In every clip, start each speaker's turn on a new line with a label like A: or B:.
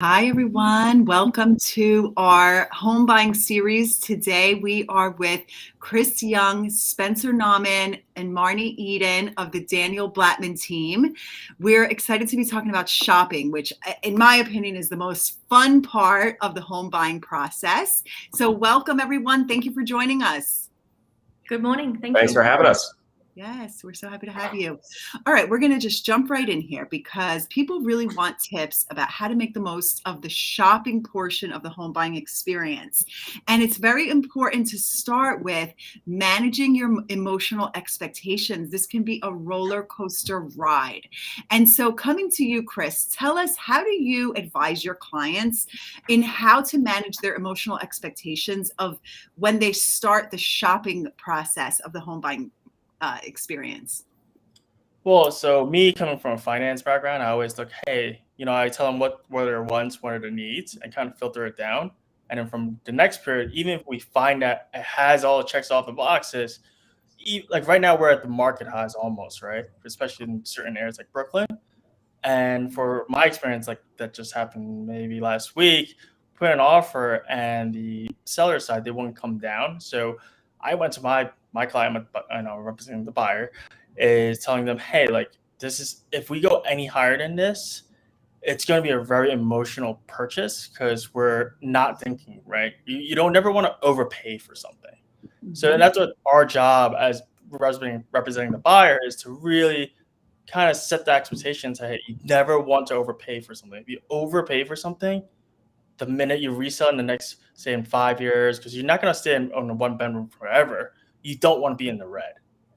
A: Hi, everyone. Welcome to our home buying series. Today, we are with Chris Young, Spencer Nauman, and Marnie Eden of the Daniel Blatman team. We're excited to be talking about shopping, which, in my opinion, is the most fun part of the home buying process. So welcome, everyone. Thank you for joining us.
B: Good morning.
C: Thanks for having us.
A: Yes, we're so happy to have you. All right, we're going to just jump right in here because people really want tips about how to make the most of the shopping portion of the home buying experience. And it's very important to start with managing your emotional expectations. This can be a roller coaster ride. And so coming to you, Chris, tell us, how do you advise your clients in how to manage their emotional expectations of when they start the shopping process of the home buying experience?
D: Well, so me coming from a finance background, I always look, hey, I tell them what are their wants, what are their needs, and kind of filter it down. And then from the next period, even if we find that it has all checks off the boxes, like right now we're at the market highs almost, right? Especially in certain areas like Brooklyn. And for my experience, like that just happened maybe last week, put an offer and the seller side, they wouldn't come down. So I went to my client, representing the buyer, is telling them, hey, like this is, if we go any higher than this, it's going to be a very emotional purchase because we're not thinking, right? You don't never want to overpay for something. Mm-hmm. So that's what our job as representing the buyer is, to really kind of set the expectation to, hey, you never want to overpay for something. If you overpay for something, the minute you resell in the next, say in 5 years, because you're not going to stay on a one bedroom forever, you don't want to be in the red.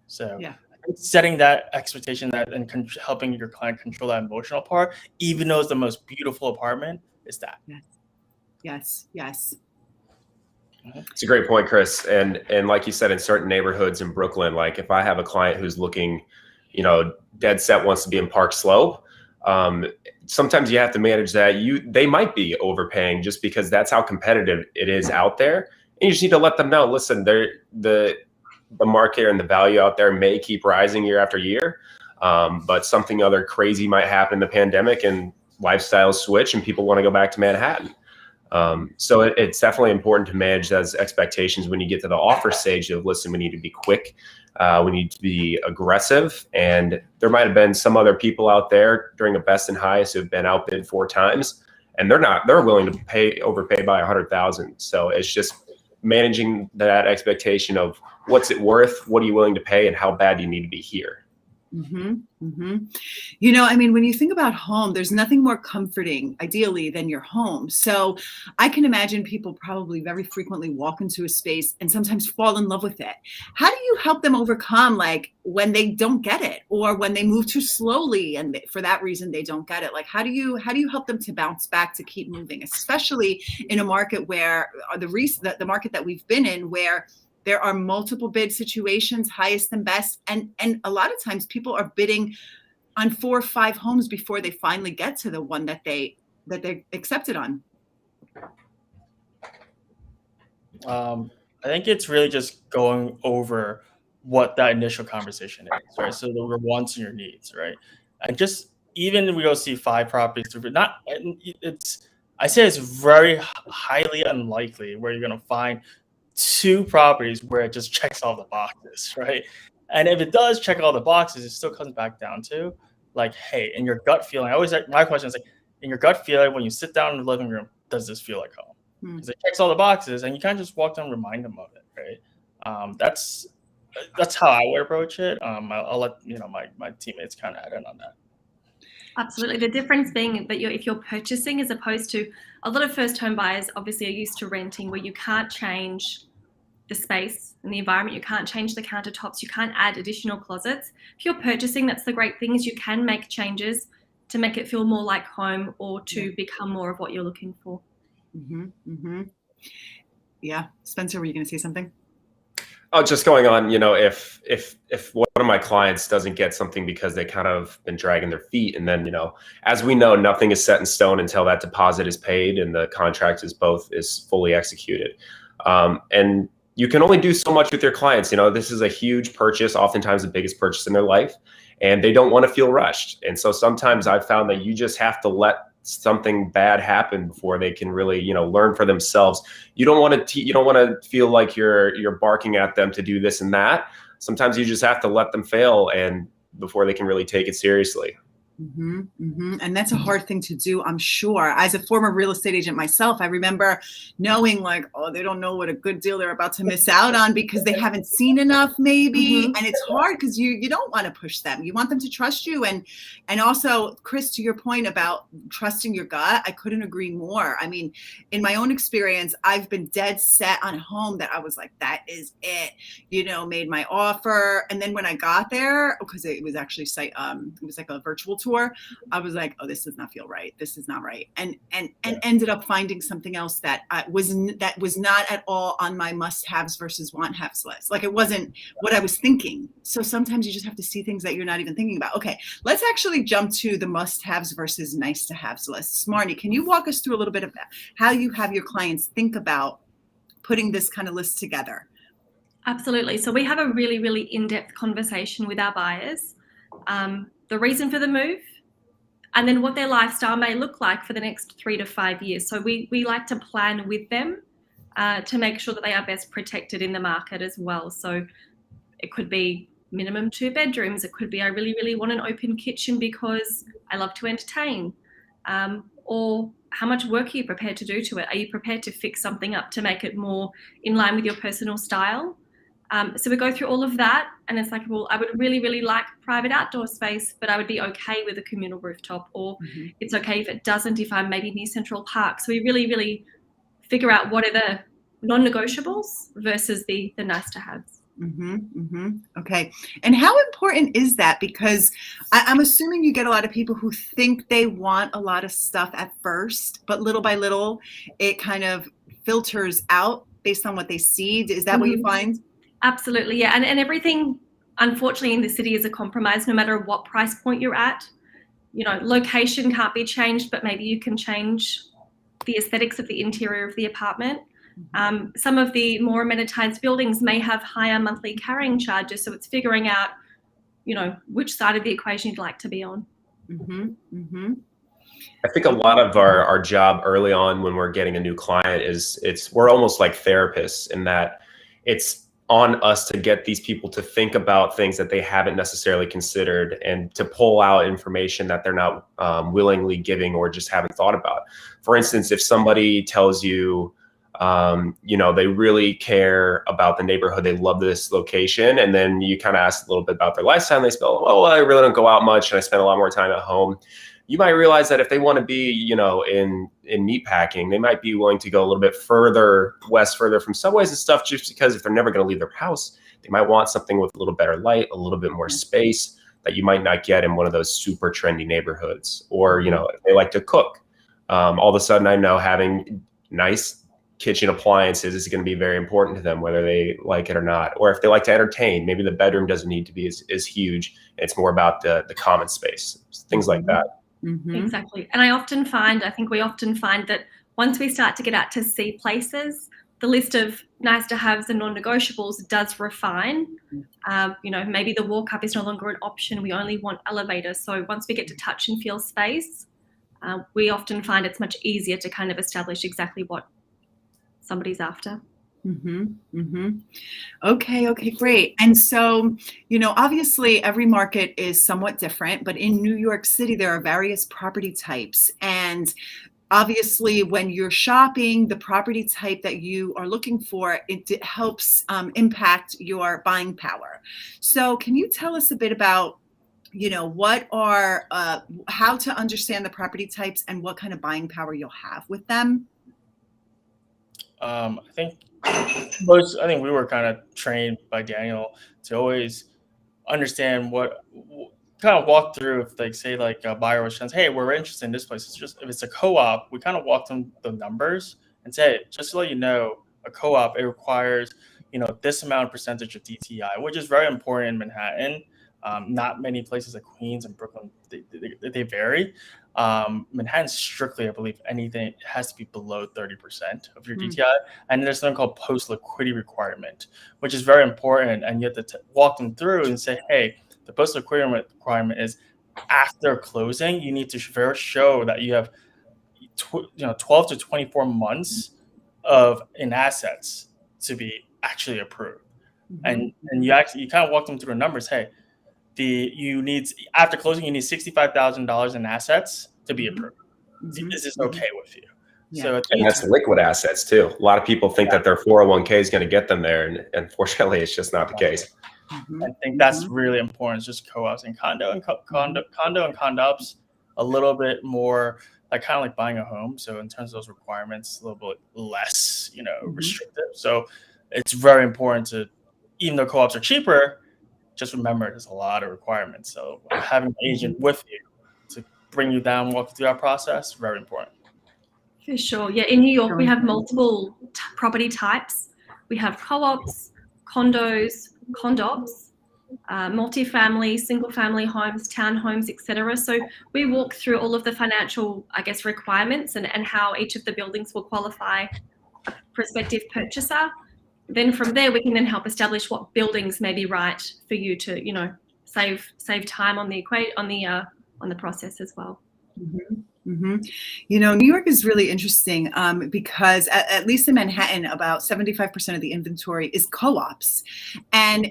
D: So yeah, setting that expectation and helping your client control that emotional part, even though it's the most beautiful apartment, is that.
A: Yes.
C: It's a great point, Chris. And like you said, in certain neighborhoods in Brooklyn, like if I have a client who's looking, dead set wants to be in Park Slope, sometimes you have to manage that. They might be overpaying just because that's how competitive it is out there. And you just need to let them know, listen, the market and the value out there may keep rising year after year, but something other crazy might happen in the pandemic and lifestyles switch and people want to go back to Manhattan. So it's definitely important to manage those expectations when you get to the offer stage of, listen, we need to be quick. We need to be aggressive. And there might have been some other people out there during a best and highest who've been outbid 4 times, and they're willing to overpay by 100,000. So it's just managing that expectation of what's it worth, what are you willing to pay, and how bad do you need to be here.
A: Mm-hmm. Mm-hmm. When you think about home, there's nothing more comforting, ideally, than your home. So I can imagine people probably very frequently walk into a space and sometimes fall in love with it. How do you help them overcome, like, when they don't get it, or when they move too slowly and for that reason they don't get it? Like, how do you help them to bounce back, to keep moving, especially in a market where the market that we've been in, where there are multiple bid situations, highest and best. And a lot of times people are bidding on 4 or 5 homes before they finally get to the one that they accepted on.
D: I think it's really just going over what that initial conversation is, right? So the wants and your needs, right? And just, even if we go see 5 properties, I say it's very highly unlikely where you're going to find 2 properties where it just checks all the boxes, right? And if it does check all the boxes, it still comes back down to, like, hey, in your gut feeling, my question is, like, in your gut feeling, when you sit down in the living room, does this feel like home? Because it checks all the boxes, and you can't just walk down and remind them of it, right? That's how I would approach it. I'll let my teammates kind of add in on that.
B: Absolutely. The difference being that if you're purchasing, as opposed to a lot of first home buyers obviously are used to renting, where you can't change the space and the environment, you can't change the countertops, you can't add additional closets. If you're purchasing, that's the great thing, is you can make changes to make it feel more like home, or to become more of what you're looking for.
A: Mm-hmm. Mm-hmm. Yeah. Spencer, were you going to say something?
C: Oh, just going on, if one of my clients doesn't get something because they kind of been dragging their feet, and then, as we know, nothing is set in stone until that deposit is paid and the contract is fully executed. And you can only do so much with your clients. This is a huge purchase, oftentimes the biggest purchase in their life, and they don't want to feel rushed. And so sometimes I've found that you just have to let something bad happen before they can really, you know, learn for themselves. You don't want to feel like you're barking at them to do this and that. Sometimes you just have to let them fail and before they can really take it seriously.
A: And that's a hard thing to do, I'm sure. As a former real estate agent myself, I remember knowing like, oh, they don't know what a good deal they're about to miss out on because they haven't seen enough maybe. And it's hard because you don't want to push them. You want them to trust you. And also, Chris, to your point about trusting your gut, I couldn't agree more. I mean, in my own experience, I've been dead set on a home that I was like, that is it, you know, made my offer. And then when I got there, because it was actually it was like a virtual tour, I was like, oh, this does not feel right. This is not right. And ended up finding something else that was not at all on my must-haves versus want-haves list. Like it wasn't what I was thinking. So sometimes you just have to see things that you're not even thinking about. Okay, let's actually jump to the must-haves versus nice-to-haves lists. Marnie, can you walk us through a little bit of that? How you have your clients think about putting this kind of list together?
B: Absolutely. So we have a really, really in-depth conversation with our buyers. The reason for the move, and then what their lifestyle may look like for the next 3 to 5 years. So we like to plan with them to make sure that they are best protected in the market as well. So it could be minimum 2 bedrooms. It could be I really, really want an open kitchen because I love to entertain. Or how much work are you prepared to do to it? Are you prepared to fix something up to make it more in line with your personal style? So we go through all of that and it's like, well, I would really, really like private outdoor space, but I would be okay with a communal rooftop, or it's okay if it doesn't, if I'm maybe near Central Park. So we really, really figure out what are the non-negotiables versus the nice to haves.
A: Okay. And how important is that? Because I'm assuming you get a lot of people who think they want a lot of stuff at first, but little by little, it kind of filters out based on what they see. Is that what you find?
B: Absolutely, yeah. And everything, unfortunately, in the city is a compromise, no matter what price point you're at. You know, location can't be changed, but maybe you can change the aesthetics of the interior of the apartment. Some of the more amenitized buildings may have higher monthly carrying charges, so it's figuring out, you know, which side of the equation you'd like to be on.
C: I think a lot of our job early on when we're getting a new client is we're almost like therapists in that it's on us to get these people to think about things that they haven't necessarily considered and to pull out information that they're not willingly giving or just haven't thought about. For instance, if somebody tells you, you know, they really care about the neighborhood, they love this location, and then you kind of ask a little bit about their lifestyle, and they say, oh, well, I really don't go out much and I spend a lot more time at home. You might realize that if they want to be, you know, in meatpacking, they might be willing to go a little bit further west, further from subways and stuff, just because if they're never going to leave their house, they might want something with a little better light, a little bit more space that you might not get in one of those super trendy neighborhoods. Or, you know, if they like to cook, all of a sudden I know having nice kitchen appliances is going to be very important to them, whether they like it or not. Or if they like to entertain, maybe the bedroom doesn't need to be as huge. It's more about the common space, things like that.
B: Exactly. And I think we often find that once we start to get out to see places, the list of nice to haves and non-negotiables does refine. You know, maybe the walk up is no longer an option. We only want elevators. So once we get to touch and feel space, we often find it's much easier to kind of establish exactly what somebody's after.
A: Okay, great. And so, you know, obviously every market is somewhat different, but in New York City, there are various property types. And obviously when you're shopping, the property type that you are looking for, it helps impact your buying power. So can you tell us a bit about, you know, what are, how to understand the property types and what kind of buying power you'll have with them?
D: I think we were kind of trained by Daniel to always understand what kind of walk through if like say like a buyer was saying, hey, we're interested in this place. It's just if it's a co-op, we kind of walk them the numbers and say, just to let you know, a co-op, it requires, you know, this amount of percentage of DTI, which is very important in Manhattan. Not many places like Queens and Brooklyn, they vary. Manhattan strictly, I believe, anything has to be below 30% of your DTI. And there's something called post liquidity requirement, which is very important. And you have to walk them through and say, hey, the post liquidity requirement is after closing, you need to show that you have 12 to 24 months of in assets to be actually approved. And you kind of walk them through the numbers. Hey, you need, after closing, you need $65,000 in assets to be approved. Is this okay with you?
A: Yeah.
D: So
C: And that's liquid assets too. A lot of people think that their 401k is going to get them there, and unfortunately, it's just not the case.
D: I think that's really important. It's just co-ops and condo and condo-ops a little bit more like kind of like buying a home. So in terms of those requirements, a little bit less, restrictive. So it's very important to, even though co-ops are cheaper, just remember there's a lot of requirements. So having an agent with you to bring you down, walk you through that process, very important.
B: For sure. Yeah, in New York, we have multiple property types. We have co-ops, condos, condops, multifamily, single-family homes, townhomes, etc. So we walk through all of the financial, requirements and how each of the buildings will qualify a prospective purchaser. Then from there, we can then help establish what buildings may be right for you to, save time on the process as well.
A: New York is really interesting because at least in Manhattan, about 75% of the inventory is co-ops, and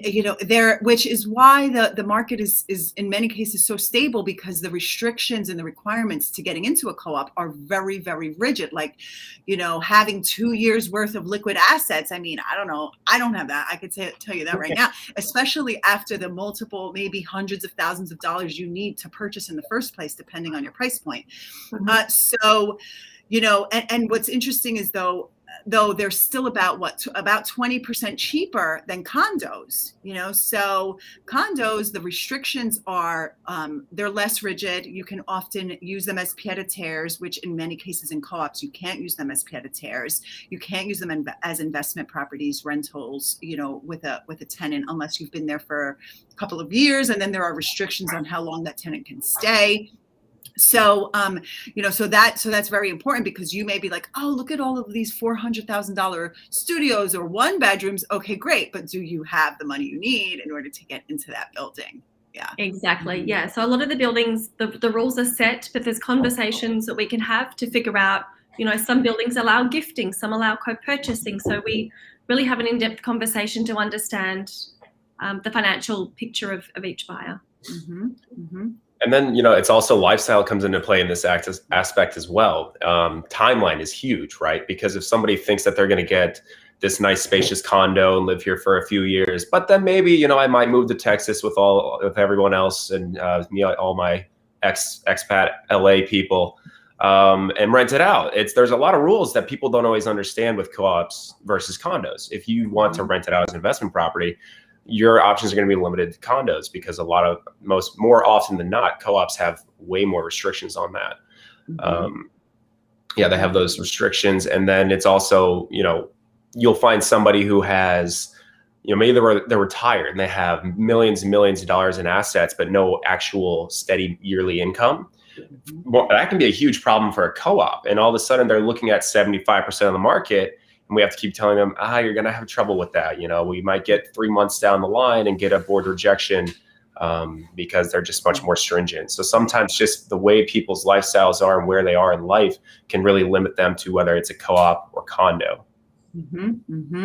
A: which is why the market is in many cases so stable, because the restrictions and the requirements to getting into a co-op are very, very rigid. Like, having 2 years worth of liquid assets. I mean, I don't know. I don't have that. I could tell you that right now, especially after the multiple, maybe hundreds of thousands of dollars you need to purchase in the first place, depending on your price point. So, and what's interesting is though they're still about 20% cheaper than condos, so condos, the restrictions are, they're less rigid. You can often use them as pied-à-terres, which in many cases in co-ops, you can't use them as pied-à-terres. You can't use them as investment properties, rentals, with a tenant, unless you've been there for a couple of years. And then there are restrictions on how long that tenant can stay. So, so that's very important, because you may be like, oh, look at all of these $400,000 studios or one bedrooms. Okay, great. But do you have the money you need in order to get into that building? Yeah,
B: exactly. Yeah. So a lot of the buildings, the rules are set, but there's conversations that we can have to figure out, some buildings allow gifting, some allow co-purchasing. So we really have an in-depth conversation to understand the financial picture of each buyer.
C: And then, it's also lifestyle comes into play in this aspect as well. Timeline is huge, right? Because if somebody thinks that they're going to get this nice spacious condo and live here for a few years, but then maybe, I might move to Texas with everyone else and all my expat LA people and rent it out. There's a lot of rules that people don't always understand with co-ops versus condos. If you want to rent it out as an investment property, your options are going to be limited to condos, because more often than not, co-ops have way more restrictions on that. They have those restrictions. And then it's also, you'll find somebody who has, maybe they're retired and they have millions and millions of dollars in assets, but no actual steady yearly income. Well, that can be a huge problem for a co-op. And all of a sudden they're looking at 75% of the market. And we have to keep telling them, you're going to have trouble with that. We might get 3 months down the line and get a board rejection because they're just much more stringent. So sometimes just the way people's lifestyles are and where they are in life can really limit them to whether it's a co-op or condo.
A: And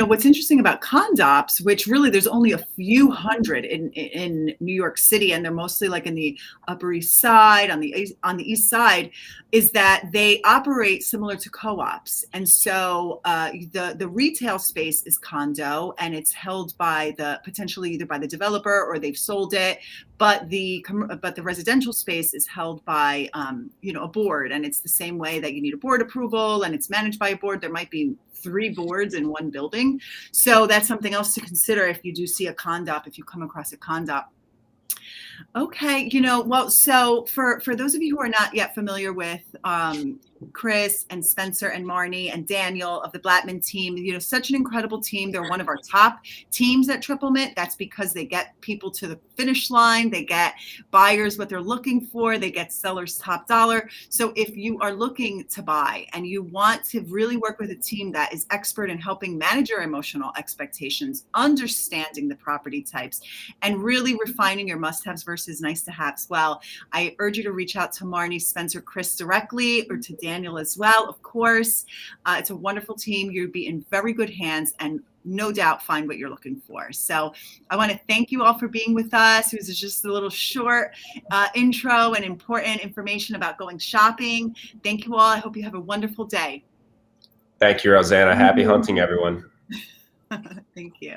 A: what's interesting about condops, which really there's only a few hundred in New York City, and they're mostly like in the Upper East Side, on the East Side, is that they operate similar to co-ops. And so the retail space is condo, and it's held by potentially either by the developer or they've sold it. But the residential space is held by a board, and it's the same way that you need a board approval, and it's managed by a board. There might be 3 boards in one building, so that's something else to consider if you do see a condop, if you come across a condop. Okay, well, so for those of you who are not yet familiar with Chris and Spencer and Marnie and Daniel of the Blatman team. You know, such an incredible team. They're one of our top teams at Triple Mint. That's because they get people to the finish line. They get buyers what they're looking for. They get sellers top dollar. So if you are looking to buy and you want to really work with a team that is expert in helping manage your emotional expectations, understanding the property types, and really refining your must-haves versus nice-to-haves, well, I urge you to reach out to Marnie, Spencer, Chris directly, or to Daniel as well, of course. It's a wonderful team. You'd be in very good hands and no doubt find what you're looking for. So I want to thank you all for being with us. It was just a little short intro and important information about going shopping. Thank you all. I hope you have a wonderful day.
C: Thank you, Rosanna. Happy hunting, everyone.
A: Thank you.